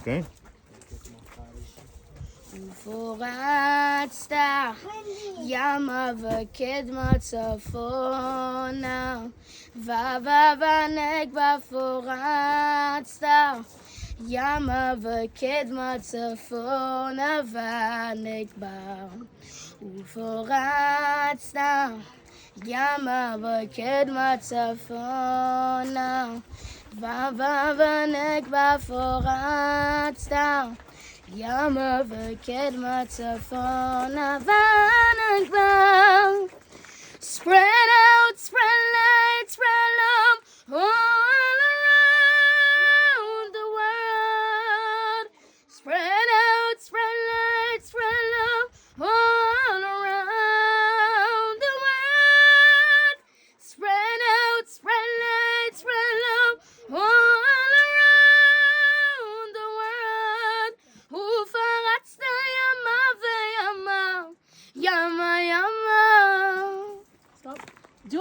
אוקיי. ופורצת ימה וקדמה צפונה, ובנגבה פורצת ימה וקדמה צפונה ונגבה. ופורצת ימה וקדמה צפונה, ובנגבה פורצת ימה וקדמה צפונה ונגבה. Spread out, spread light, spread love. Oh.